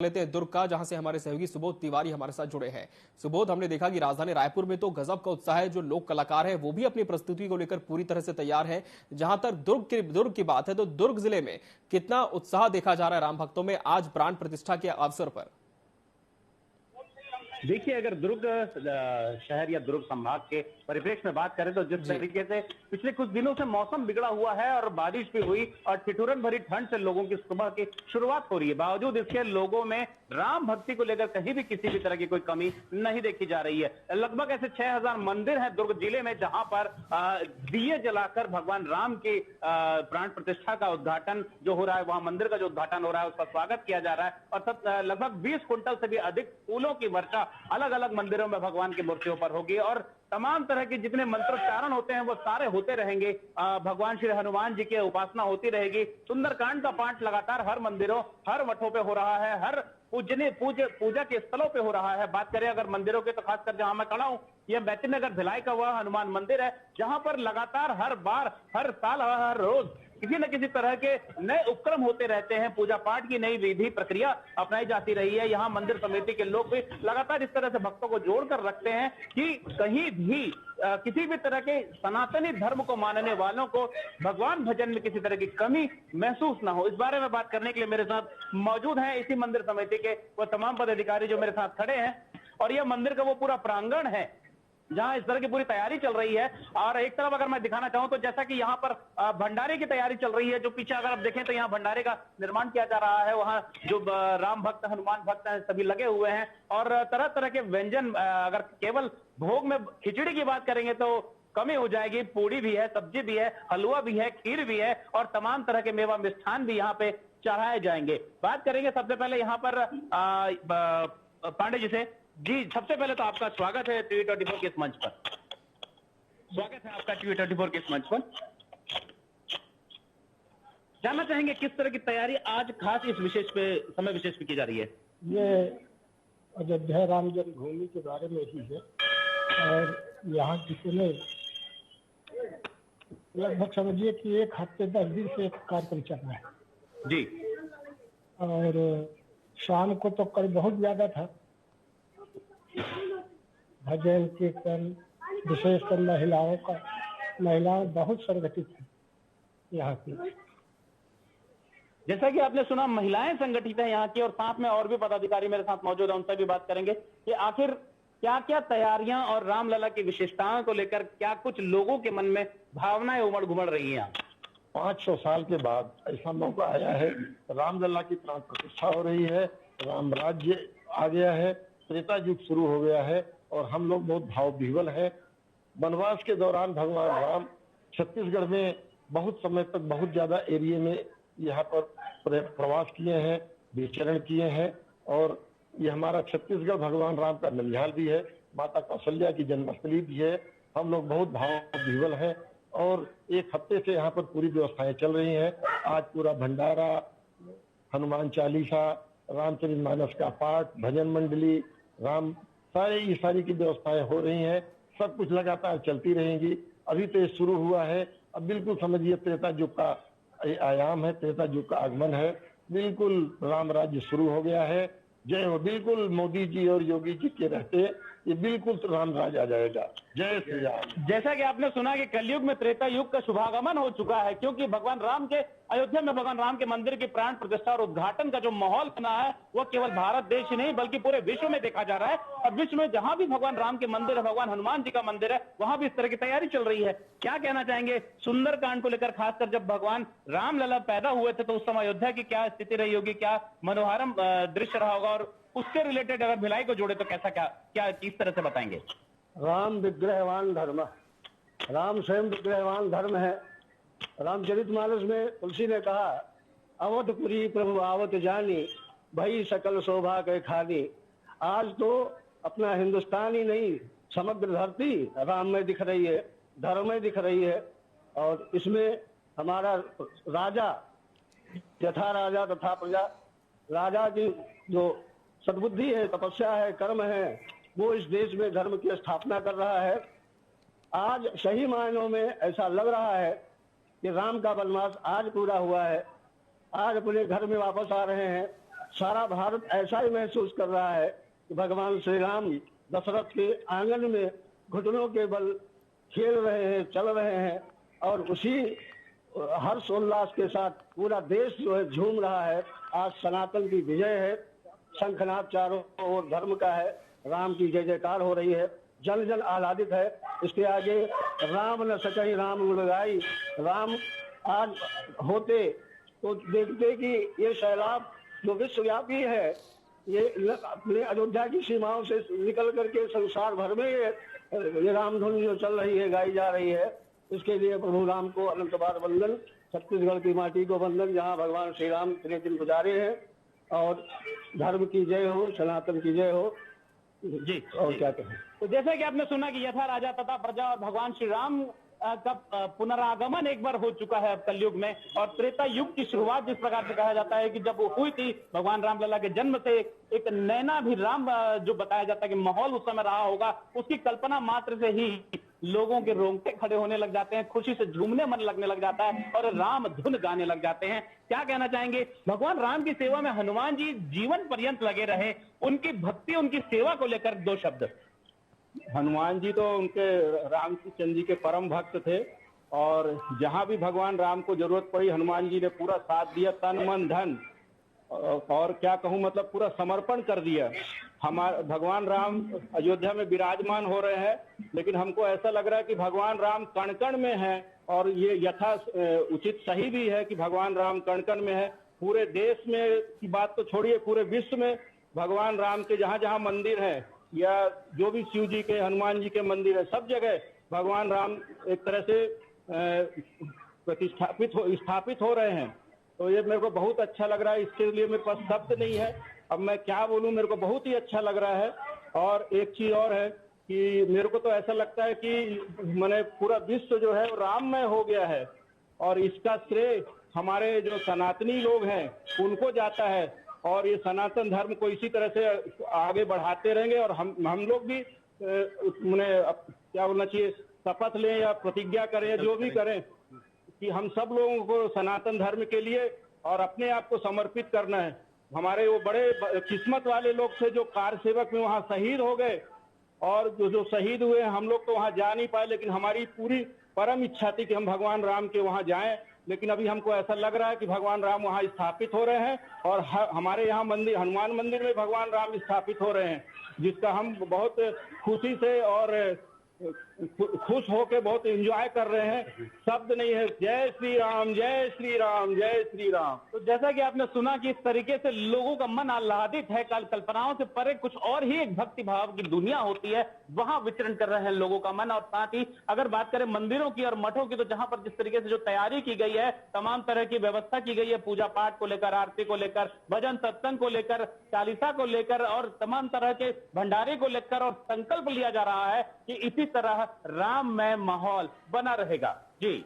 लेते हैं दुर्ग का, जहां से हमारे सहयोगी सुबोध तिवारी हमारे साथ जुड़े हैं। सुबोध, हमने देखा कि राजधानी रायपुर में तो गजब का उत्साह है। जो लोक कलाकार है वो भी अपनी प्रस्तुति को लेकर पूरी तरह से तैयार है। जहां तक दुर्ग की बात है तो दुर्ग जिले में कितना उत्साह देखा जा रहा है राम भक्तों में आज प्राण प्रतिष्ठा के अवसर पर? देखिए, अगर दुर्ग शहर या दुर्ग संभाग के परिप्रेक्ष्य में बात करें तो जिस तरीके से पिछले कुछ दिनों से मौसम बिगड़ा हुआ है और बारिश भी हुई और ठिठुरन भरी ठंड से लोगों की सुबह की शुरुआत हो रही है, बावजूद इसके लोगों में राम भक्ति को लेकर कहीं भी किसी भी तरह की कोई कमी नहीं देखी जा रही है। लगभग ऐसे 6000 मंदिर हैं दुर्ग जिले में, जहां पर दिए जलाकर भगवान राम की प्राण प्रतिष्ठा का उद्घाटन जो हो रहा है, वहां मंदिर का जो उद्घाटन हो रहा है उसका स्वागत किया जा रहा है। और लगभग 20 क्विंटल से भी अधिक फूलों की वर्षा अलग अलग मंदिरों में भगवान की मूर्तियों पर होगी और तमाम तरह के जितने मंत्रोच्चारण होते हैं वो सारे होते रहेंगे। भगवान श्री हनुमान जी की उपासना होती रहेगी। सुंदरकांड का पाठ लगातार हर मंदिरों, हर मठों पे हो रहा है, हर पूजा के स्थलों पे हो रहा है। बात करें अगर मंदिरों के तो खासकर जहां मैं खड़ा हूं, यह मैत्री नगर भिलाई का वह हनुमान मंदिर है, जहां पर लगातार हर बार, हर साल, हर रोज किसी न किसी तरह के नए उपक्रम होते रहते हैं। पूजा पाठ की नई विधि प्रक्रिया अपनाई जाती रही है। यहाँ मंदिर समिति के लोग भी लगातार इस तरह से भक्तों को जोड़कर रखते हैं कि कहीं भी किसी भी तरह के सनातनी धर्म को मानने वालों को भगवान भजन में किसी तरह की कमी महसूस ना हो। इस बारे में बात करने के लिए मेरे साथ मौजूद हैं इसी मंदिर समिति के वो तमाम पदाधिकारी जो मेरे साथ खड़े हैं। और यह मंदिर का वो पूरा प्रांगण है जहां इस तरह की पूरी तैयारी चल रही है। और एक तरफ अगर मैं दिखाना चाहूं तो जैसा कि यहाँ पर भंडारे की तैयारी चल रही है, जो पीछे अगर आप देखें तो यहाँ भंडारे का निर्माण किया जा रहा है। वहां जो राम भक्त, हनुमान भक्त हैं, सभी लगे हुए हैं और तरह तरह के व्यंजन, अगर केवल भोग में खिचड़ी की बात करेंगे तो कमी हो जाएगी। पूड़ी भी है, सब्जी भी है, हलवा भी है, खीर भी है और तमाम तरह के मेवा मिष्ठान भी यहाँ पे चढ़ाए जाएंगे। बात करेंगे सबसे पहले यहाँ पर पांडे जी से। जी, सबसे पहले तो आपका स्वागत है टीवी 24 के इस मंच पर। स्वागत है आपका टीवी 24 के इस मंच पर। जानना चाहेंगे किस तरह की तैयारी आज खास इस समय विशेष पे की जा रही है? ये अयोध्या राम जन्मभूमि के बारे में ही है और यहाँ जितने लगभग समझिए कि 1 हफ्ते 10 दिन से कार्यक्रम चल रहा है जी। और शाम को तो कल बहुत ज्यादा था, भजन कीर्तन, विशेषकर महिलाएं बहुत संगठित है यहाँ की। जैसा कि आपने सुना, महिलाएं संगठित है यहाँ की और साथ में और भी पदाधिकारी मेरे साथ मौजूद है, उनसे भी बात करेंगे कि आखिर क्या क्या तैयारियां और रामलला की विशेषताओं को लेकर क्या कुछ लोगों के मन में भावनाएं उमड़ घुमड़ रही हैं। 500 साल के बाद ऐसा मौका आया है, रामलला की प्राण प्रतिष्ठा हो रही है, राम राज्य आ गया है, त्रेता युग शुरू हो गया है और हम लोग बहुत भाव विह्वल है। वनवास के दौरान भगवान राम छत्तीसगढ़ में बहुत समय तक बहुत ज्यादा एरिया में यहाँ पर प्रवास किए हैं, विचरण किए हैं और ये हमारा छत्तीसगढ़ भगवान राम का ननिहाल भी है, माता कौशल्या की जन्मस्थली भी है। हम लोग बहुत भाव विह्वल हैं और 1 हफ्ते से यहाँ पर पूरी व्यवस्थाएं चल रही हैं। आज पूरा भंडारा, हनुमान चालीसा, रामचरितमानस का पाठ, भजन मंडली, राम ये सारी की व्यवस्थाएं हो रही हैं। सब कुछ लगातार चलती रहेंगी। अभी तो ये शुरू हुआ है, अब बिल्कुल समझिए त्रेता युग का आयाम है, त्रेता युग का आगमन है। बिल्कुल राम राज्य शुरू हो गया है। जय हो। बिल्कुल मोदी जी और योगी जी के रहते ये बिल्कुल तो राम राज आ जाएगा। जय श्री राम। जैसा कि आपने सुना कि कलयुग में त्रेता युग का शुभागमन हो चुका है, क्योंकि भगवान राम के अयोध्या में भगवान राम के मंदिर की प्राण प्रतिष्ठा और उद्घाटन का जो माहौल बना है वो केवल भारत देश ही नहीं बल्कि पूरे विश्व में देखा जा रहा है। और विश्व में जहां भी भगवान राम के मंदिर है, भगवान हनुमान जी का मंदिर है, वहां भी इस तरह की तैयारी चल रही है। क्या कहना चाहेंगे सुंदरकांड को लेकर? खासकर जब भगवान रामलला पैदा हुए थे तो उस समय अयोध्या की क्या स्थिति रही होगी, क्या मनोहारम दृश्य रहा होगा और उससे रिलेटेड अगर भिलाई को जोड़े तो कैसा क्या किस तरह से बताएंगे? राम विग्रहवान धर्म, राम स्वयं विग्रहवान धर्म है। रामचरितमानस में तुलसी ने कहा, अवधपुरी प्रभु आवत जानी, भई सकल शोभा के खानी। आज तो अपना हिंदुस्तान ही नहीं, समग्र धरती राम में दिख रही है, धर्म में दिख रही है। और इसमें हमारा राजा, यथा राजा तथा प्रजा, राजा की जो सद्बुद्धि है, तपस्या है, कर्म है, वो इस देश में धर्म की स्थापना कर रहा है। आज सही मायनों में ऐसा लग रहा है कि राम का वनवास आज पूरा हुआ है। आज अपने घर में वापस आ रहे हैं सारा भारत ऐसा ही महसूस कर रहा है कि भगवान श्री राम दशरथ के आंगन में घुटनों के बल खेल रहे हैं, चल रहे हैं, और उसी हर्षोल्लास के साथ पूरा देश जो है झूम रहा है। आज सनातन की विजय है, शंखनाद चारों ओर धर्म का है, राम की जय जयकार हो रही है, जन जन आह्लादित है। इसके आगे राम न सकहि राम गुण गाई, राम आज होते तो देखते कि ये सैलाब जो विश्वव्यापी है, ये अपने अयोध्या की सीमाओं से निकल करके संसार भर में ये रामधुन जो चल रही है, गाई जा रही है। इसके लिए प्रभु राम को अनंत बार वंदन, छत्तीसगढ़ की माटी को वंदन, जहाँ भगवान श्री राम इतने दिन गुजारे हैं। और धर्म की जय हो, सनातन की जय हो जी। और क्या कहें। तो जैसा कि आपने सुना कि यथा राजा तथा प्रजा और भगवान श्री राम का पुनरागमन एक बार हो चुका है अब कलयुग में, और त्रेता युग की शुरुआत जिस प्रकार से कहा जाता है कि जब वो हुई थी भगवान रामलला के जन्म से एक नैना भी राम जो बताया जाता है कि माहौल उस समय रहा होगा, उसकी कल्पना मात्र से ही लोगों के रोंगटे खड़े होने लग जाते हैं, खुशी से झूमने मन लगने लग जाता है और राम धुन गाने लग जाते हैं। क्या कहना चाहेंगे? भगवान राम की सेवा में हनुमान जी जीवन पर्यंत लगे रहे, उनकी भक्ति, उनकी सेवा को लेकर दो शब्द। हनुमान जी तो उनके रामचंद्र जी के परम भक्त थे, और जहां भी भगवान राम को जरूरत पड़ी हनुमान जी ने पूरा साथ दिया, तन मन धन, और क्या कहूं, मतलब पूरा समर्पण कर दिया। हमारे भगवान राम अयोध्या में विराजमान हो रहे हैं, लेकिन हमको ऐसा लग रहा है कि भगवान राम कण कण में है, और ये यथा उचित सही भी है कि भगवान राम कण कण में है। पूरे देश में की बात तो छोड़िए, पूरे विश्व में भगवान राम के जहां जहां मंदिर है, या जो भी शिव जी के, हनुमान जी के मंदिर है, सब जगह भगवान राम एक तरह से स्थापित हो रहे हैं। तो ये मेरे को बहुत अच्छा लग रहा है। इसके लिए मेरे पास शब्द नहीं है, अब मैं क्या बोलूं, मेरे को बहुत ही अच्छा लग रहा है। और एक चीज और है कि मेरे को तो ऐसा लगता है कि मैंने पूरा विश्व जो है वो राममय हो गया है, और इसका श्रेय हमारे जो सनातनी लोग हैं उनको जाता है, और ये सनातन धर्म को इसी तरह से आगे बढ़ाते रहेंगे। और हम लोग भी क्या बोलना चाहिए, शपथ लें या प्रतिज्ञा करें, जो भी करें, कि हम सब लोगों को सनातन धर्म के लिए और अपने आप को समर्पित करना है। हमारे वो बड़े किस्मत वाले लोग थे जो कार सेवक में वहाँ शहीद हो गए, और जो शहीद हुए हम लोग तो वहाँ जा नहीं पाए, लेकिन हमारी पूरी परम इच्छा थी कि हम भगवान राम के वहाँ जाएं। लेकिन अभी हमको ऐसा लग रहा है कि भगवान राम वहाँ स्थापित हो रहे हैं, और हमारे यहाँ मंदिर, हनुमान मंदिर में भगवान राम स्थापित हो रहे हैं, जिसका हम बहुत खुशी से और खुश होके बहुत एंजॉय कर रहे हैं। शब्द नहीं है। जय श्री राम, जय श्री राम, जय श्री राम। तो जैसा कि आपने सुना कि इस तरीके से लोगों का मन आह्लादित है, कल्पनाओं से परे कुछ और ही एक भक्ति भाव की दुनिया होती है, वहां विचरण कर रहे हैं लोगों का मन। और साथ ही अगर बात करें मंदिरों की और मठों की, तो जहां पर जिस तरीके से जो तैयारी की गई है, तमाम तरह की व्यवस्था की गई है, पूजा पाठ को लेकर, आरती को लेकर, भजन सत्संग को लेकर, चालीसा को लेकर, और तमाम तरह के भंडारे को लेकर, और संकल्प लिया जा रहा है कि इसी तरह राममय माहौल बना रहेगा। जी।